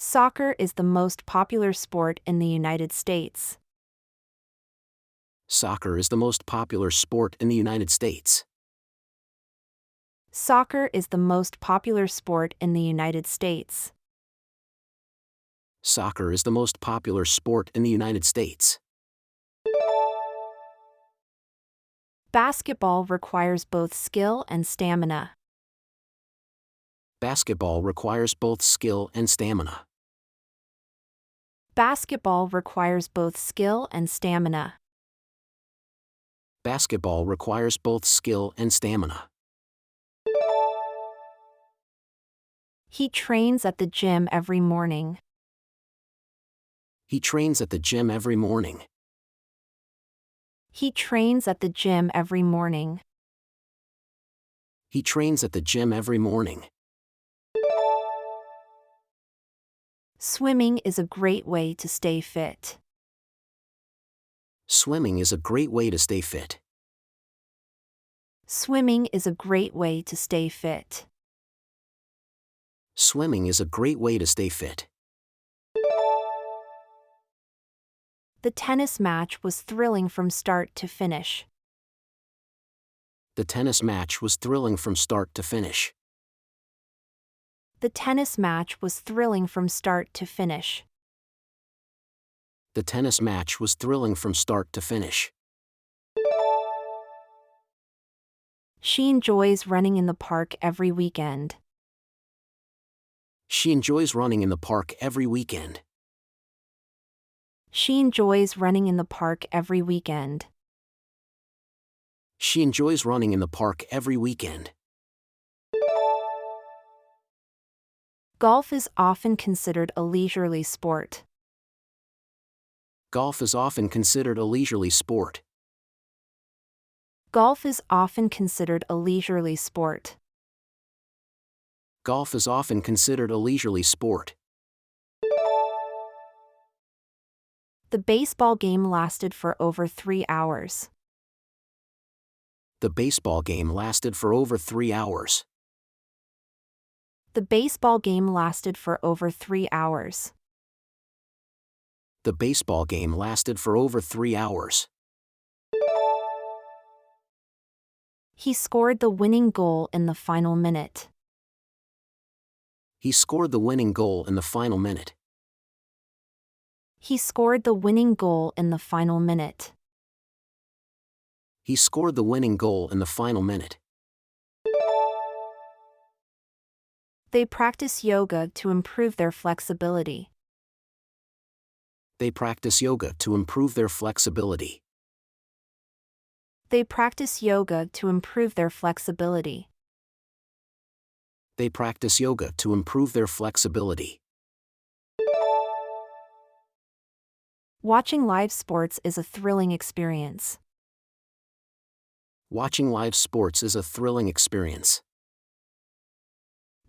Soccer is the most popular sport in the United States. Soccer is the most popular sport in the United States. Soccer is the most popular sport in the United States. Soccer is the most popular sport in the United States. Basketball requires both skill and stamina. Basketball requires both skill and stamina. Basketball requires both skill and stamina. Basketball requires both skill and stamina. He trains at the gym every morning. He trains at the gym every morning. He trains at the gym every morning. He trains at the gym every morning. Swimming is a great way to stay fit. Swimming is a great way to stay fit. Swimming is a great way to stay fit. Swimming is a great way to stay fit. The tennis match was thrilling from start to finish. The tennis match was thrilling from start to finish. The tennis match was thrilling from start to finish. The tennis match was thrilling from start to finish. She enjoys running in the park every weekend. She enjoys running in the park every weekend. She enjoys running in the park every weekend. She enjoys running in the park every weekend. Golf is often considered a leisurely sport. Golf is often considered a leisurely sport. Golf is often considered a leisurely sport. Golf is often considered a leisurely sport. The baseball game lasted for over 3 hours. The baseball game lasted for over 3 hours. The baseball game lasted for over 3 hours. The baseball game lasted for over 3 hours. He scored the winning goal in the final minute. He scored the winning goal in the final minute. He scored the winning goal in the final minute. He scored the winning goal in the final minute. They practice yoga to improve their flexibility. They practice yoga to improve their flexibility. They practice yoga to improve their flexibility. They practice yoga to improve their flexibility. Watching live sports is a thrilling experience. Watching live sports is a thrilling experience.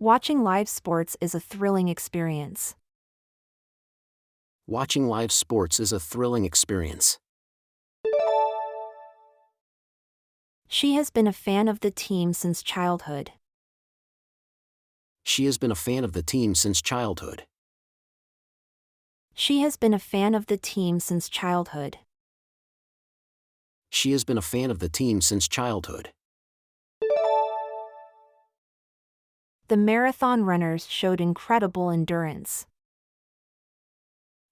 Watching live sports is a thrilling experience. Watching live sports is a thrilling experience. She has been a fan of the team since childhood. She has been a fan of the team since childhood. She has been a fan of the team since childhood. She has been a fan of the team since childhood. The marathon runners showed incredible endurance.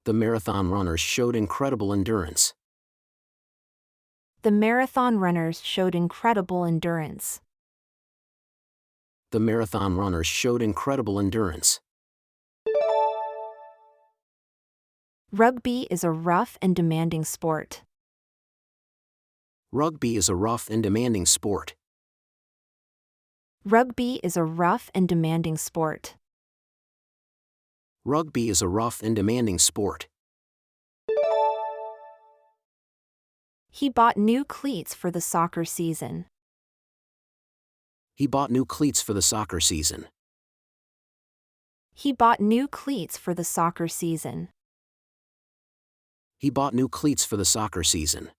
The marathon runners showed incredible endurance. The marathon runners showed incredible endurance. The marathon runners showed incredible endurance. Rugby is a rough and demanding sport. Rugby is a rough and demanding sport. Rugby is a rough and demanding sport. Rugby is a rough and demanding sport. He bought new cleats for the soccer season. He bought new cleats for the soccer season. He bought new cleats for the soccer season. He bought new cleats for the soccer season.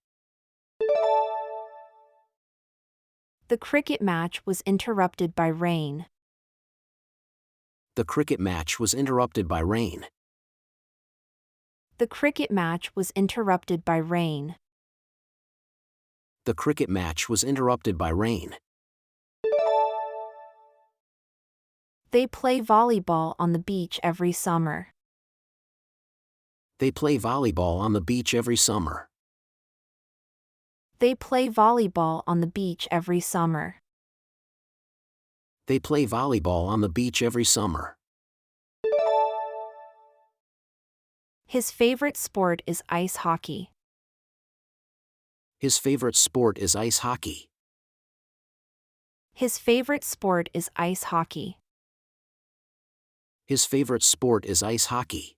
The cricket match was interrupted by rain. The cricket match was interrupted by rain. The cricket match was interrupted by rain. The cricket match was interrupted by rain. They play volleyball on the beach every summer. They play volleyball on the beach every summer. They play volleyball on the beach every summer. They play volleyball on the beach every summer. His favorite sport is ice hockey. His favorite sport is ice hockey. His favorite sport is ice hockey. His favorite sport is ice hockey.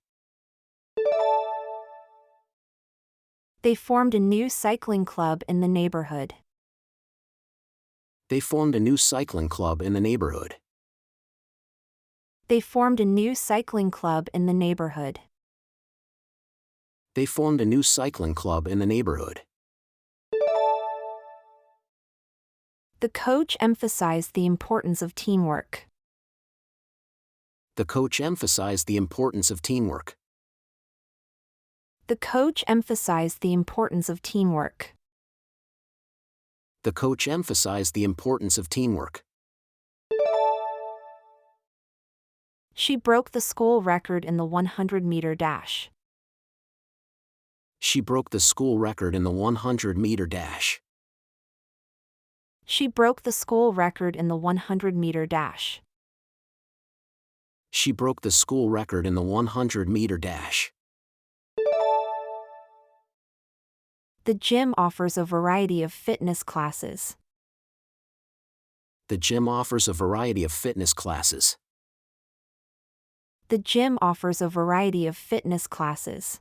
They formed a new cycling club in the neighborhood. They formed a new cycling club in the neighborhood. They formed a new cycling club in the neighborhood. They formed a new cycling club in the neighborhood. The coach emphasized the importance of teamwork. The coach emphasized the importance of teamwork. The coach emphasized the importance of teamwork. The coach emphasized the importance of teamwork. She broke the school record in the 100-meter dash. She broke the school record in the 100-meter dash. She broke the school record in the 100-meter dash. She broke the school record in the 100-meter dash. The gym offers a variety of fitness classes. The gym offers a variety of fitness classes. The gym offers a variety of fitness classes.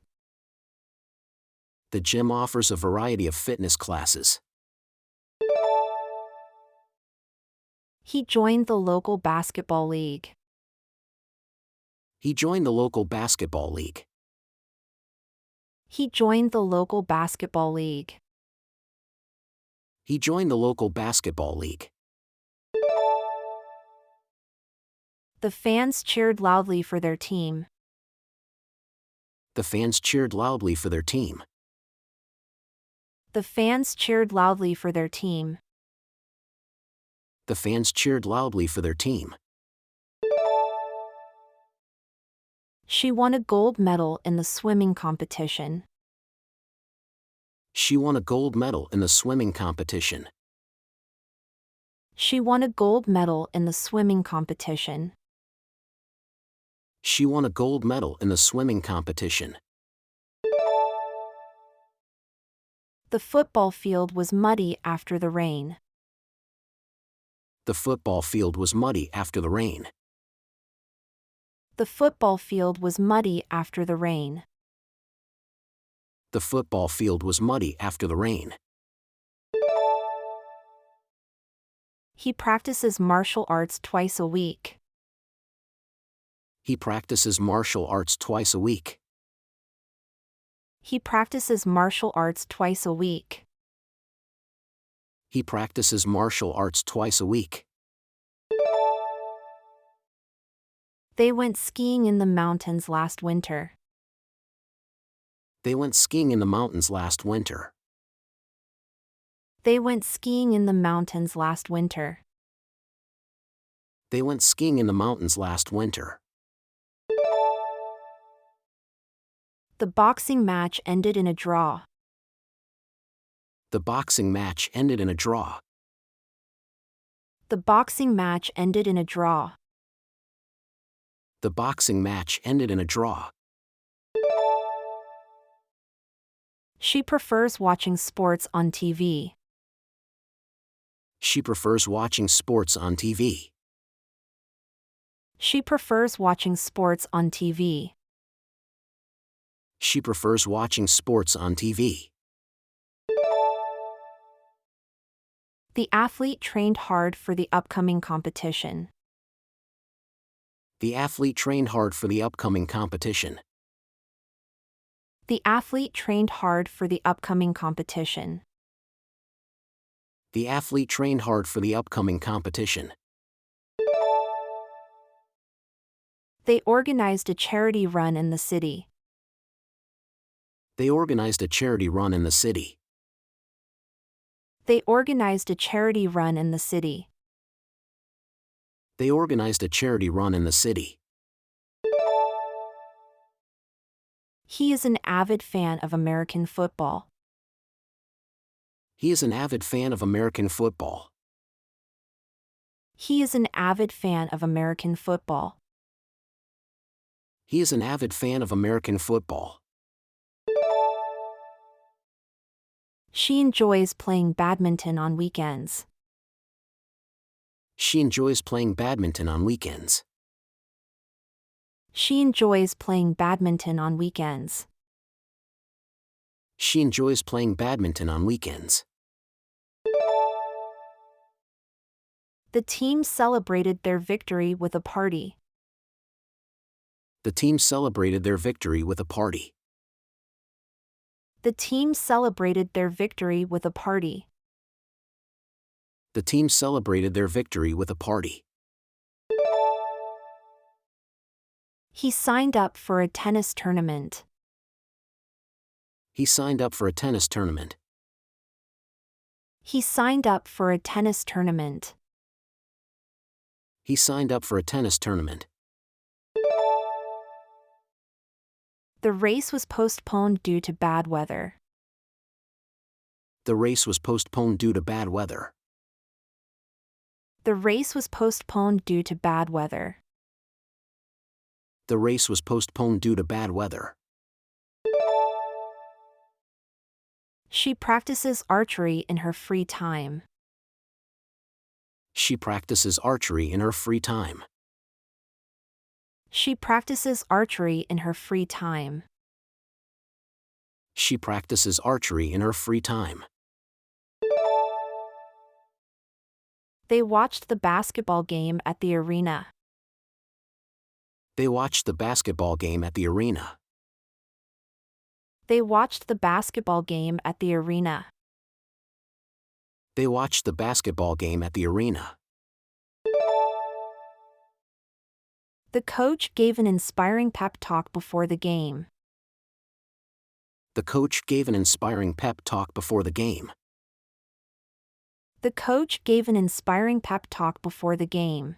The gym offers a variety of fitness classes. He joined the local basketball league. He joined the local basketball league. He joined the local basketball league. He joined the local basketball league. The fans cheered loudly for their team. The fans cheered loudly for their team. The fans cheered loudly for their team. The fans cheered loudly for their team. She won a gold medal in the swimming competition. She won a gold medal in the swimming competition. She won a gold medal in the swimming competition. She won a gold medal in the swimming competition. The football field was muddy after the rain. The football field was muddy after the rain. The football field was muddy after the rain. The football field was muddy after the rain. He practices martial arts twice a week. He practices martial arts twice a week. He practices martial arts twice a week. He practices martial arts twice a week. They went skiing in the mountains last winter. They went skiing in the mountains last winter. They went skiing in the mountains last winter. They went skiing in the mountains last winter. The boxing match ended in a draw. The boxing match ended in a draw. The boxing match ended in a draw. The boxing match ended in a draw. She prefers watching sports on TV. She prefers watching sports on TV. She prefers watching sports on TV. She prefers watching sports on TV. The athlete trained hard for the upcoming competition. The athlete trained hard for the upcoming competition. The athlete trained hard for the upcoming competition. The athlete trained hard for the upcoming competition. They organized a charity run in the city. They organized a charity run in the city. They organized a charity run in the city. They organized a charity run in the city. He is an avid fan of American football. He is an avid fan of American football. He is an avid fan of American football. He is an avid fan of American football. She enjoys playing badminton on weekends. She enjoys playing badminton on weekends. She enjoys playing badminton on weekends. She enjoys playing badminton on weekends. The team celebrated their victory with a party. The team celebrated their victory with a party. The team celebrated their victory with a party. The team celebrated their victory with a party. He signed up for a tennis tournament. He signed up for a tennis tournament. He signed up for a tennis tournament. He signed up for a tennis tournament. The race was postponed due to bad weather. The race was postponed due to bad weather. The race was postponed due to bad weather. The race was postponed due to bad weather. She practices archery in her free time. She practices archery in her free time. She practices archery in her free time. She practices archery in her free time. They watched the basketball game at the arena. They watched the basketball game at the arena. They watched the basketball game at the arena. They watched the basketball game at the arena. The coach gave an inspiring pep talk before the game. The coach gave an inspiring pep talk before the game. The coach gave an inspiring pep talk before the game.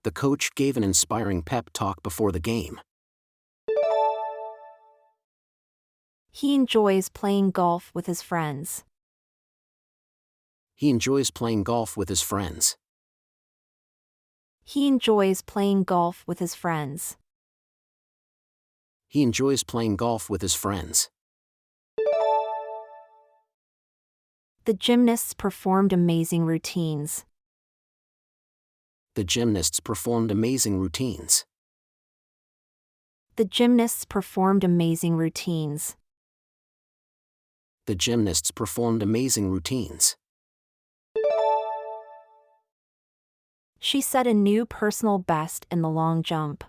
The coach gave an inspiring pep talk before the game. He enjoys playing golf with his friends. He enjoys playing golf with his friends. He enjoys playing golf with his friends. He enjoys playing golf with his friends. The gymnasts performed amazing routines. The gymnasts performed amazing routines. The gymnasts performed amazing routines. The gymnasts performed amazing routines. She set a new personal best in the long jump.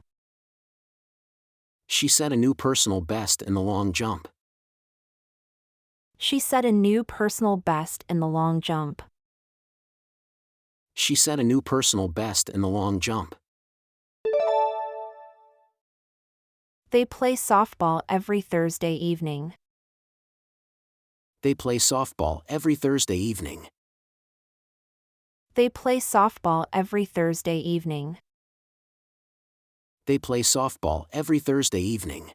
She set a new personal best in the long jump. She set a new personal best in the long jump. She set a new personal best in the long jump. They play softball every Thursday evening. They play softball every Thursday evening. They play softball every Thursday evening. They play softball every Thursday evening.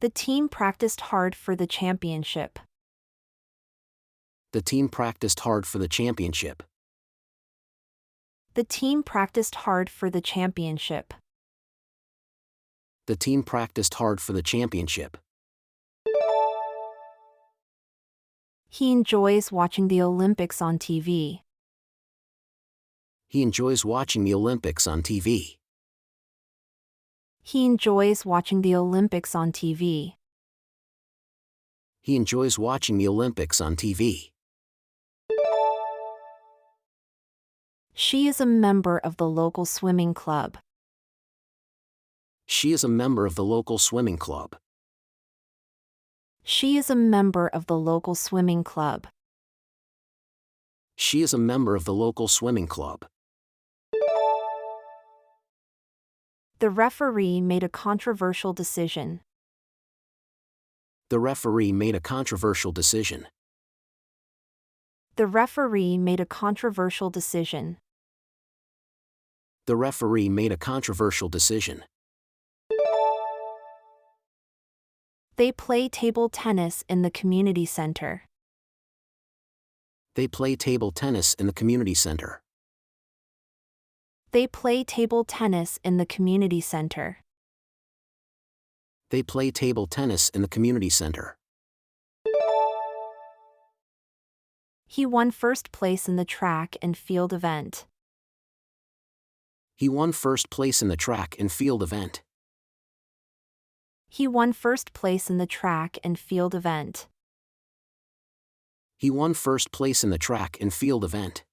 The team practiced hard for the championship. The team practiced hard for the championship. The team practiced hard for the championship. The team practiced hard for the championship. He enjoys watching the Olympics on TV. He enjoys watching the Olympics on TV. He enjoys watching the Olympics on TV. He enjoys watching the Olympics on TV. She is a member of the local swimming club. She is a member of the local swimming club. She is a member of the local swimming club. She is a member of the local swimming club. The referee made a controversial decision. The referee made a controversial decision. The referee made a controversial decision. The referee made a controversial decision. They play table tennis in the community center. They play table tennis in the community center. They play table tennis in the community center. They play table tennis in the community center. He won first place in the track and field event. He won first place in the track and field event. He won first place in the track and field event. He won first place in the track and field event.